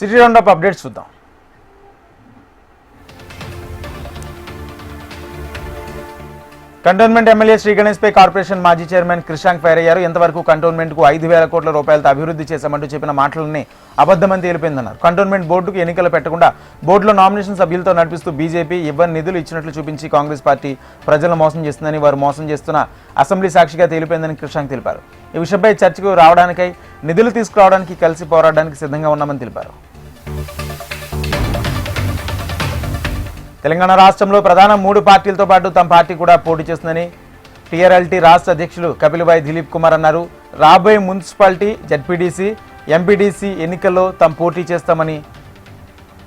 City round up updates చూద్దాం. Cantonment MLA Shri గణేష్పై corporation మాజీ chairman Krishank fire అయ్యారు. ఎంతవరకు కంటోన్మెంట్కు 5,000 కోట్ల రూపాయలతో అభివృద్ధి చేశామంటూ చెప్పిన మాటలని అబద్ధమని తేలిపోయిందన్నారు. కంటోన్మెంట్ బోర్డుకు ఎన్నికలు పెట్టకుండా బోర్డులో నామినేషన్ సభ్యులతో నడిపిస్తూ బీజేపీ ఇవ్వని నిధులు ఇచ్చినట్లు చూపించి కాంగ్రెస్ పార్టీ ప్రజలను మోసం చేస్తుందని, వారు మోసం చేస్తున్న అసెంబ్లీ సాక్షిగా తేలిపోయిందని క్రిషాంక్ తెలిపారు. ఈ విషయంపై చర్చకు రావడానికై నిధులు తీసుకురావడానికి కలిసి పోరాడడానికి సిద్ధంగా ఉన్నామని తెలిపారు. తెలంగాణ రాష్ట్రంలో ప్రధాన 3 పార్టీలతో పాటు తమ పార్టీ కూడా పోటీ చేస్తుందని టీఆర్ఎల్టీ రాష్ట్ర అధ్యక్షులు కపిలభాయ్ దిలీప్ కుమార్ అన్నారు. రాబోయే మున్సిపాలిటీ, జడ్పీటీసీ, ఎంపీటీసీ ఎన్నికల్లో తాము పోటీ చేస్తామని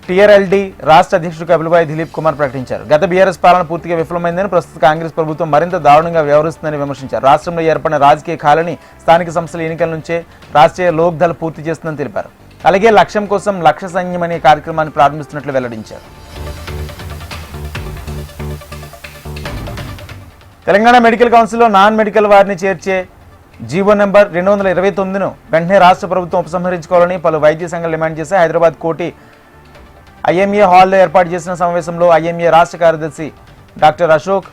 టీఆర్ఎల్టీ రాష్ట్ర అధ్యక్షుడు కపిలభాయ్ దిలీప్ కుమార్ ప్రకటించారు. గత బీఆర్ఎస్ పాలన పూర్తిగా విఫలమైందని, ప్రస్తుత కాంగ్రెస్ ప్రభుత్వం మరింత దారుణంగా వ్యవహరిస్తుందని విమర్శించారు. రాష్ట్రంలో ఏర్పడిన రాజకీయ ఖాళీని స్థానిక సంస్థల ఎన్నికల నుంచే రాష్ట్రీయ లోక్ దళ్ పూర్తి చేస్తుందని తెలిపారు. అలాగే లక్ష్యం కోసం లక్ష్య సైన్యం అనే కార్యక్రమాన్ని ప్రారంభిస్తున్నట్లు వెల్లడించారు. తెలంగాణ మెడికల్ కౌన్సిల్లో నాన్ మెడికల్ వారిని చేర్చే జీవో నెంబర్ 229ను వెంటనే రాష్ట్ర ప్రభుత్వం ఉపసంహరించుకోవాలని పలు వైద్య సంఘాలు డిమాండ్ చేశాయి. హైదరాబాద్ కోటి ఐఎంఏ హాల్లో ఏర్పాటు చేసిన సమావేశంలో ఐఎంఏ రాష్ట్ర కార్యదర్శి డాక్టర్ అశోక్,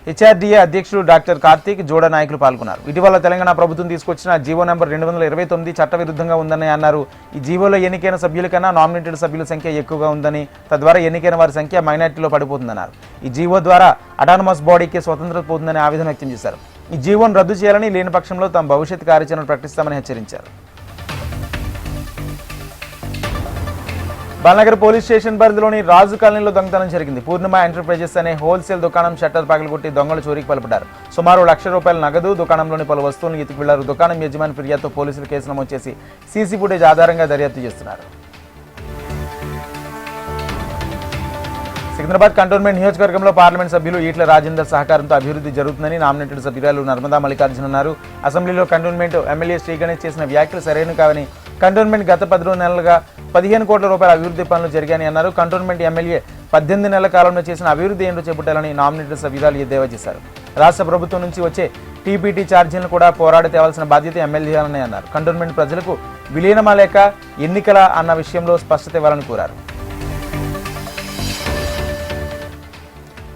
హెచ్ఆర్డీఏ అధ్యక్షుడు డాక్టర్ కార్తీక్, జోడా నాయకులు పాల్గొన్నారు. ఇటీవల తెలంగాణ ప్రభుత్వం తీసుకొచ్చిన జీవో నెంబర్ 229 చట్టవిరుద్ధంగా ఉందని అన్నారు. ఈ జీవోలో ఎన్నికైన సభ్యుల కన్నా నామినేటెడ్ సభ్యుల సంఖ్య ఎక్కువగా ఉందని, తద్వారా ఎన్నికైన వారి సంఖ్య మైనార్టీలో పడిపోతుందన్నారు. ఈ జీవో ద్వారా అటానమస్ బాడీకి స్వతంత్రత పోతుందని ఆవేదన వ్యక్తం చేశారు. ఈ జీవోను రద్దు చేయాలని, లేని పక్షంలో తమ భవిష్యత్ కార్యాచరణ ప్రకటిస్తామని హెచ్చరించారు. బాలనగర్ పోలీస్ స్టేషన్ పరిధిలోని రాజు కాలనీలో దొంగతనం జరిగింది. పూర్ణిమ ఎంటర్ప్రైజెస్ అనే హోల్సేల్ దుకాణం షట్టర్ పగలగొట్టి దొంగలు చోరీకి పాల్పడ్డారు. సుమారు ₹1,00,000 నగదు, దుకాణంలోని పలు వస్తువులను ఎత్తుకు వెళ్లారు. దుకాణం యజమాని ఫిర్యాదుతో పోలీసులు కేసు నమోదు చేసి సీసీ ఫుటేజ్ ఆధారంగా దర్యాప్తు చేస్తున్నారు. సికింద్రాబాద్ కంటోన్మెంట్ నియోజకవర్గంలో పార్లమెంట్ సభ్యులు ఈట్ల రాజేందర్ సహకారంతో అభివృద్ధి జరుగుతుందని నామినేటెడ్ సభ్యురాలు నర్మదా మల్లికార్జున అన్నారు. అసెంబ్లీలో కంటోన్మెంట్ ఎమ్మెల్యే శ్రీ గణేష్ చేసిన వ్యాఖ్యలు సరైన కావని, కంటోన్మెంట్ గత 10 నెలలుగా 15 కోట్ల రూపాయల అభివృద్ధి పనులు జరిగాయని అన్నారు. కంటోన్మెంట్ ఎమ్మెల్యే 18 నెలల కాలంలో చేసిన అభివృద్ధి ఏంటో చేపట్టాలని నామినేటెడ్ సభ్యురాలు ఎద్దేవా చేశారు. రాష్ట్ర ప్రభుత్వం నుంచి వచ్చే టీపీటీ ఛార్జీలను కూడా పోరాడి తేవాల్సిన బాధ్యత ఎమ్మెల్యేలని అన్నారు. కంటోన్మెంట్ ప్రజలకు విలీనమా లేక ఎన్నికల అన్న విషయంలో స్పష్టత ఇవ్వాలని కోరారు.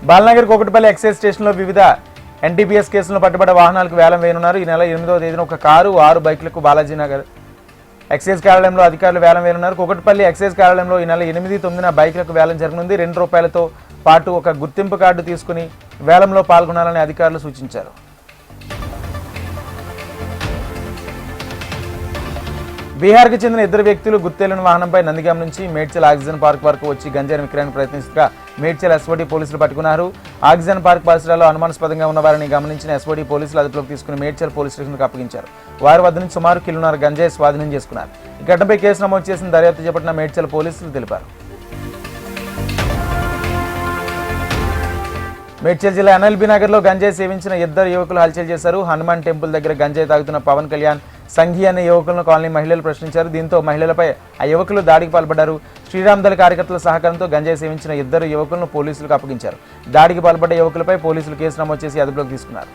బాలనగర్ కోకటిపల్లి ఎక్సైజ్ స్టేషన్లో వివిధ ఎన్టీపీఎస్ కేసులను పట్టుబడ్డ వాహనాలకు వేలం వేయనున్నారు. ఈ నెల 8వ తేదీన ఒక కారు, 6 బైకులకు బాలాజీనగర్ ఎక్సైజ్ కార్యాలయంలో అధికారులు వేలం వేయనున్నారు. కోకటిపల్లి ఎక్సైజ్ కార్యాలయంలో ఈ నెల 8, 9న బైకులకు వేలం జరగనుంది. ₹2 పాటు ఒక గుర్తింపు కార్డు తీసుకుని వేలంలో పాల్గొనాలని అధికారులు సూచించారు. బీహార్కి చెందిన 2 వ్యక్తులు గుర్తెలిన వాహనంపై నందిగాం నుంచి మేడ్చల్ ఆక్సిజన్ పార్క్ వరకు వచ్చి గంజాయిని విక్రయానికి ప్రయత్నిస్తుగా మేడ్చల్ ఎస్ఓటీ పోలీసులు పట్టుకున్నారు. ఆక్సిజన్ పార్క్ పరిసరాల్లో అనుమానాస్పదంగా ఉన్న వారిని గమనించిన ఎస్ఓటీ పోలీసులు అదుపులోకి తీసుకుని మేడ్చల్ పోలీస్ స్టేషన్కు అప్పగించారు. వారి వద్ద నుంచి సుమారు కిలోన్నర గంజాయి స్వాధీనం చేసుకున్నారు. ఈ ఘటనపై కేసు నమోదు చేసిన దర్యాప్తు చేపట్టిన మేడ్చల్ పోలీసులు తెలిపారు. మేడ్చల్ జిల్లా ఎన్ఎల్బీ నగర్లో గంజాయి సేవించిన 2 యువకులు హల్చల్ చేశారు. హనుమాన్ టెంపుల్ దగ్గర గంజాయి తాగుతున్న పవన్ కళ్యాణ్, సంఘీ అనే యువకులను కాలనీ మహిళలు ప్రశ్నించారు. దీంతో మహిళలపై ఆ యువకులు దాడికి పాల్పడ్డారు. శ్రీరామ్ దళ కార్యకర్తల సహకారంతో గంజాయి సేవించిన 2 యువకులను పోలీసులకు అప్పగించారు. దాడికి పాల్పడ్డ యువకులపై పోలీసులు కేసు నమోదు చేసి అదుపులోకి తీసుకున్నారు.